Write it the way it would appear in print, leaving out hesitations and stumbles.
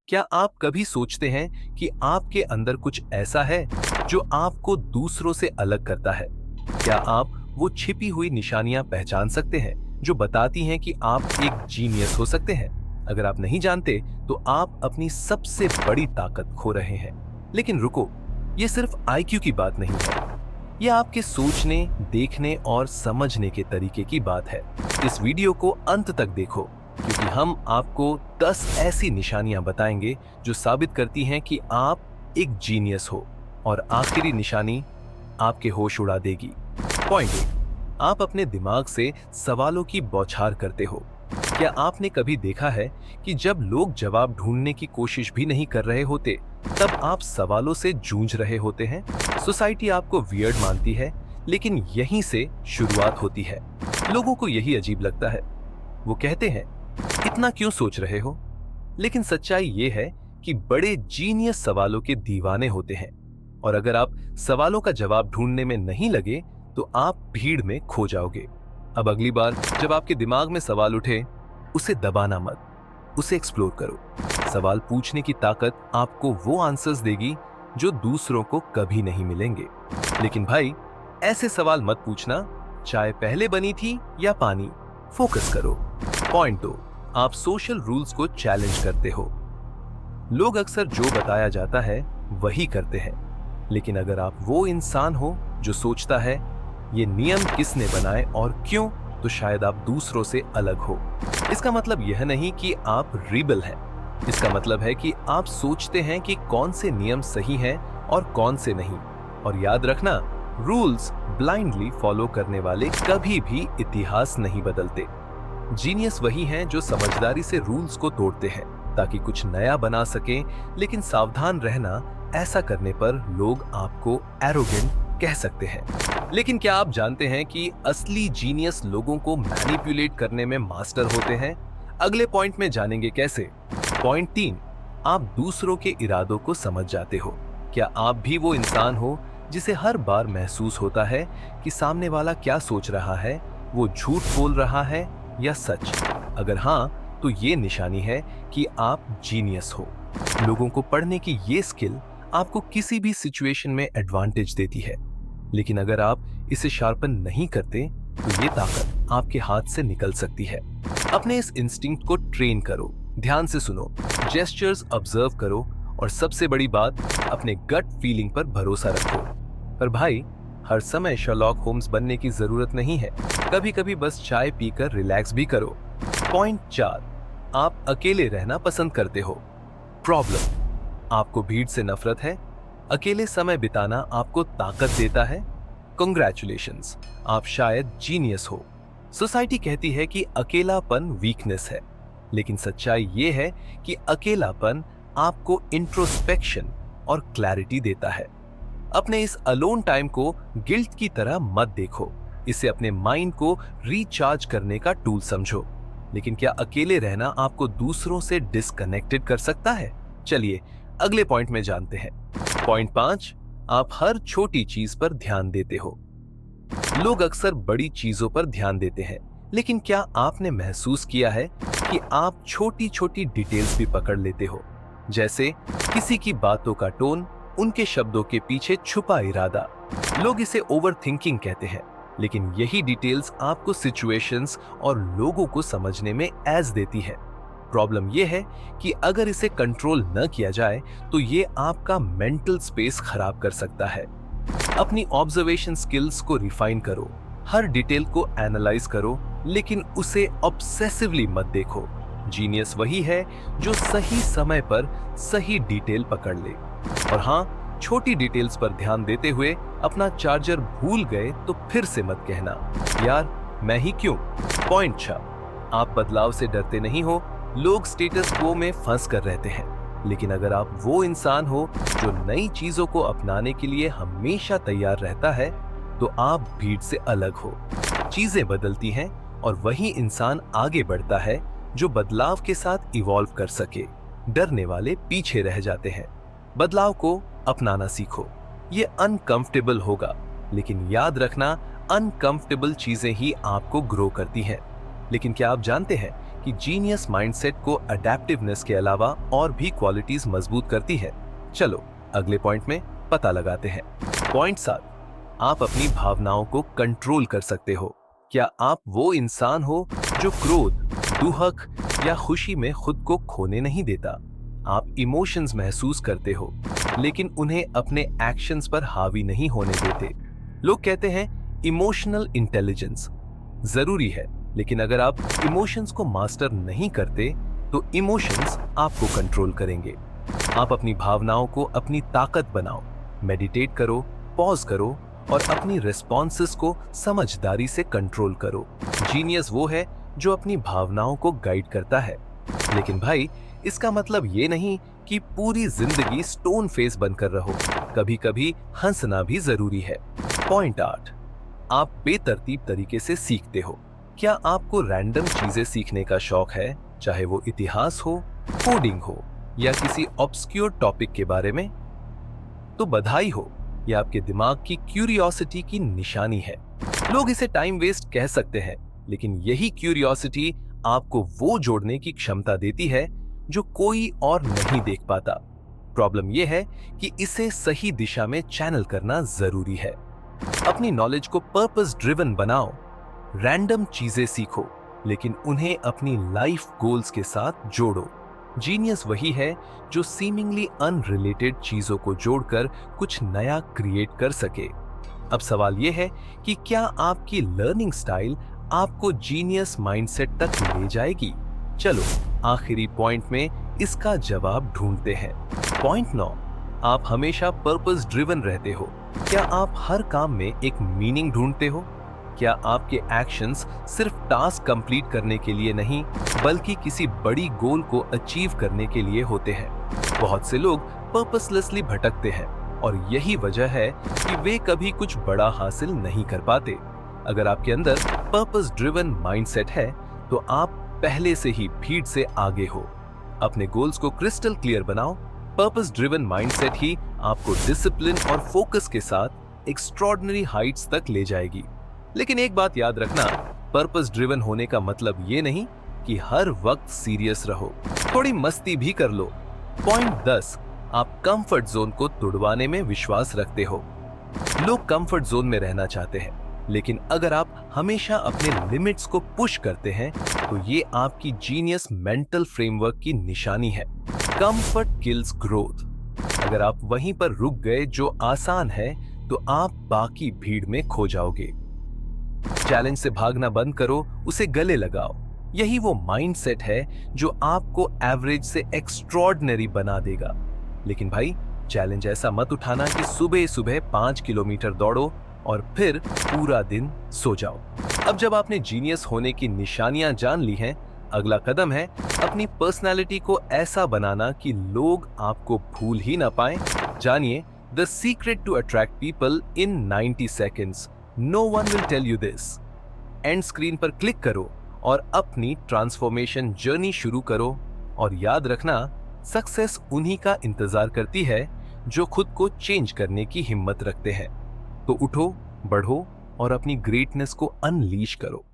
क्या आप कभी सोचते हैं कि आपके अंदर कुछ ऐसा है जो आपको दूसरों से अलग करता है? क्या आप वो छिपी हुई निशानियां पहचान सकते हैं जो बताती हैं कि आप एक जीनियस हो सकते हैं? अगर आप नहीं जानते तो आप अपनी सबसे बड़ी ताकत खो रहे हैं। लेकिन रुको, ये सिर्फ आईक्यू की बात नहीं है। यह आपके सोचने, देखने और समझने के तरीके की बात है। इस वीडियो को अंत तक देखो, क्योंकि हम आपको 10 ऐसी निशानियां बताएंगे जो साबित करती हैं कि आप एक जीनियस हो, और आखिरी निशानी आपके होश उड़ा देगी। पॉइंट 1, आप अपने दिमाग से सवालों की बौछार करते हो। क्या आपने कभी देखा है कि जब लोग जवाब ढूंढने की कोशिश भी नहीं कर रहे होते, तब आप सवालों से जूझ रहे होते हैं? सोसाइटी आपको वियर्ड मानती है, लेकिन यहीं से शुरुआत होती है। लोगों को यही अजीब लगता है। वो कहते हैं, इतना क्यों सोच रहे हो? लेकिन सच्चाई ये है कि बड़े जीनियस सवालों के दीवाने होते हैं, और अगर आप सवालों का जवाब ढूंढने में नहीं लगे तो आप भीड़ में खो जाओगे। अब अगली बार जब आपके दिमाग में सवाल उठे, उसे दबाना मत, उसे एक्सप्लोर करो। सवाल पूछने की ताकत आपको वो आंसर्स देगी जो दूसरों को कभी नहीं मिलेंगे। लेकिन भाई, ऐसे सवाल मत पूछना, चाय पहले बनी थी या पानी? फोकस करो। पॉइंट 2, आप सोशल रूल्स को चैलेंज करते हो। लोग अक्सर जो बताया जाता है वही करते हैं, लेकिन अगर आप वो इंसान हो जो सोचता है ये नियम किसने बनाए और क्यों, तो शायद आप दूसरों से अलग हो। इसका मतलब यह नहीं कि आप रिबल हैं। इसका मतलब है कि आप सोचते हैं कि कौन से नियम सही हैं और कौन से नहीं। और याद रखना, रूल्स ब्लाइंडली फॉलो करने वाले कभी भी इतिहास नहीं बदलते। जीनियस वही हैं जो समझदारी से रूल्स को तोड़ते हैं ताकि कुछ नया बना सके। लेकिन सावधान रहना, ऐसा करने पर लोग आपको एरोगेंट कह सकते हैं। लेकिन क्या आप जानते हैं कि असली जीनियस लोगों को मैनिपुलेट करने में मास्टर होते हैं? अगले पॉइंट में जानेंगे कैसे। पॉइंट 3, आप दूसरों के इरादों को समझ जाते हो। क्या आप भी वो इंसान हो जिसे हर बार महसूस होता है कि सामने वाला क्या सोच रहा है, वो झूठ बोल रहा है या सच? अगर हाँ, तो ये निशानी है कि आप जीनियस हो। लोगों को पढ़ने की ये स्किल आपको किसी भी सिचुएशन में एडवांटेज देती है, लेकिन अगर आप इसे शार्पन नहीं करते तो ये ताकत आपके हाथ से निकल सकती है। अपने इस इंस्टिंक्ट को ट्रेन करो, ध्यान से सुनो, जेस्चर्स ऑब्जर्व करो, और सबसे बड़ी बात, अपने गट फीलिंग पर भरोसा रखो। पर भाई, हर समय शर्लॉक होम्स बनने की जरूरत नहीं है। कभी कभी बस चाय पीकर रिलैक्स भी करो। पॉइंट 4, आप अकेले रहना पसंद करते हो। प्रॉब्लम, आपको भीड़ से नफरत है। अकेले समय बिताना आपको ताकत देता है। कांग्रेचुलेशंस, आप शायद जीनियस हो। सोसाइटी कहती है कि अकेलापन वीकनेस है, लेकिन सच्चाई ये है कि अकेलापन आपको इंट्रोस्पेक्शन और क्लैरिटी देता है। अपने इस अलोन टाइम को गिल्ट की तरह मत देखो, इसे अपने माइंड को रिचार्ज करने का टूल समझो। लेकिन क्या अकेले रहना आपको दूसरों से डिस्कनेक्टेड कर सकता है? चलिए अगले पॉइंट में जानते हैं। पॉइंट 5, आप हर छोटी चीज पर ध्यान देते हो। लोग अक्सर बड़ी चीजों पर ध्यान देते हैं, लेकिन क्या आपने महसूस किया है कि आप छोटी छोटी डिटेल्स भी पकड़ लेते हो? जैसे किसी की बातों का टोन, उनके शब्दों के पीछे छुपा इरादा। लोग इसे ओवरथिंकिंग कहते हैं, लेकिन यही डिटेल्स आपको सिचुएशंस और लोगों को समझने में एज देती है। प्रॉब्लम यह है कि अगर इसे कंट्रोल न किया जाए तो ये आपका मेंटल स्पेस खराब कर सकता है। अपनी ऑब्जर्वेशन स्किल्स को रिफाइन करो, हर डिटेल को एनालाइज करो, लेकिन उसे ऑब्सेसिवली मत देखो। जीनियस वही है जो सही समय पर सही डिटेल पकड़ ले। और हाँ, छोटी डिटेल्स पर ध्यान देते हुए अपना चार्जर भूल गए तो फिर से मत कहना, यार मैं ही क्यों। पॉइंट 6, आप बदलाव से डरते नहीं हो। लोग स्टेटस क्वो में फंस कर रहते हैं, लेकिन अगर आप वो इंसान हो जो नई चीजों को अपनाने के लिए हमेशा तैयार रहता है, तो आप भीड़ से अलग हो। चीजें बदलती हैं और वही इंसान आगे बढ़ता है जो बदलाव के साथ इवॉल्व कर सके। डरने वाले पीछे रह जाते हैं। बदलाव को अपनाना सीखो। ये अनकंफर्टेबल होगा, लेकिन याद रखना, अनकंफर्टेबल चीजें ही आपको ग्रो करती हैं। लेकिन क्या आप जानते हैं कि जीनियस माइंडसेट को अडेप्टिवनेस के अलावा और भी क्वालिटीज मजबूत करती है। चलो अगले पॉइंट में पता लगाते हैं। पॉइंट 7, आप अपनी भावनाओं को कंट्रोल कर सकते हो। क्या आप वो इंसान हो जो क्रोध, दुहक या खुशी में खुद को खोने नहीं देता? आप इमोशंस महसूस करते हो लेकिन उन्हें अपने एक्शंस पर हावी नहीं होने देते। लोग कहते हैं इमोशनल इंटेलिजेंस जरूरी है, लेकिन अगर आप इमोशंस को मास्टर नहीं करते तो इमोशंस आपको कंट्रोल करेंगे। आप अपनी भावनाओं को अपनी ताकत बनाओ, मेडिटेट करो, पॉज करो और अपनी रिस्पॉन्सेस को समझदारी से कंट्रोल करो। जीनियस वो है जो अपनी भावनाओं को गाइड करता है। लेकिन भाई, इसका मतलब ये नहीं कि पूरी जिंदगी स्टोन फेस बनकर रहो। कभी कभी हंसना भी जरूरी है। पॉइंट 8, आप बेतरतीब तरीके से सीखते हो। क्या आपको रैंडम चीजें सीखने का शौक है, चाहे वो इतिहास हो, कोडिंग हो या किसी ऑब्सक्योर टॉपिक के बारे में? तो बधाई हो, यह आपके दिमाग की क्यूरियोसिटी की निशानी है। लोग इसे टाइम वेस्ट कह सकते हैं, लेकिन यही क्यूरियोसिटी आपको वो जोड़ने की क्षमता देती है जो कोई और नहीं देख पाता। प्रॉब्लम यह है कि इसे सही दिशा में चैनल करना जरूरी है। अपनी नॉलेज को पर्पस ड्रिवन बनाओ। रैंडम चीजें सीखो, लेकिन उन्हें अपनी लाइफ गोल्स के साथ जोड़ो। जीनियस वही है जो सीमिंगली अनरिलेटेड चीजों को जोड़कर कुछ नया क्रिएट कर सके। अब सवाल यह है कि क्या आपकी लर्निंग स्टाइल आपको जीनियस माइंडसेट तक ले जाएगी? चलो आखिरी पॉइंट में इसका जवाब ढूंढते हैं। पॉइंट 9, आप हमेशा पर्पस ड्रिवन रहते हो। क्या आप हर काम में एक मीनिंग ढूंढते हो? क्या आपके एक्शंस सिर्फ टास्क कंप्लीट करने के लिए नहीं, बल्कि किसी बड़ी गोल को अचीव करने के लिए होते हैं? बहुत से लोग पर्पसलेसली भटकते हैं और यही वजह है कि वे कभी कुछ बड़ा हासिल नहीं कर पाते। अगर आपके अंदर पर्पस ड्रिवन माइंडसेट है तो आप पहले से ही भीड़ से आगे हो। अपने गोल्स को क्रिस्टल क्लियर बनाओ। पर्पस ड्रिवन माइंडसेट ही आपको डिसिप्लिन और फोकस के साथ एक्स्ट्रॉर्डिनरी हाइट्स तक ले जाएगी। लेकिन एक बात याद रखना, पर्पस ड्रिवन होने का मतलब ये नहीं कि हर वक्त सीरियस रहो, थोड़ी मस्ती भी कर लो। पॉइंट 10, आप कंफर्ट जोन को तुड़वाने में विश्वास रखते हो। लोग कंफर्ट जोन में रहना चाहते हैं, लेकिन अगर आप हमेशा अपने लिमिट्स को पुश करते हैं तो ये आपकी जीनियस मेंटल फ्रेमवर्क की निशानी है। Comfort kills growth. अगर आप वहीं पर रुक गए जो आसान है तो आप बाकी भीड़ में खो जाओगे। चैलेंज से भागना बंद करो, उसे गले लगाओ। यही वो माइंडसेट है जो आपको एवरेज से एक्स्ट्रॉर्डिनरी बना देगा। लेकिन भाई, चैलेंज ऐसा मत उठाना कि सुबह सुबह 5 किलोमीटर दौड़ो और फिर पूरा दिन सो जाओ। अब जब आपने जीनियस होने की निशानियां जान ली हैं, अगला कदम है अपनी पर्सनालिटी को ऐसा बनाना कि लोग आपको भूल ही ना पाएं। जानिए the secret to attract people in 90 seconds. No one will tell you this. End screen पर क्लिक करो और अपनी ट्रांसफॉर्मेशन जर्नी शुरू करो। और याद रखना, सक्सेस उन्हीं का इंतजार करती है जो खुद को चेंज करने की हिम्मत रखते हैं। तो उठो, बढ़ो और अपनी ग्रेटनेस को अनलीश करो।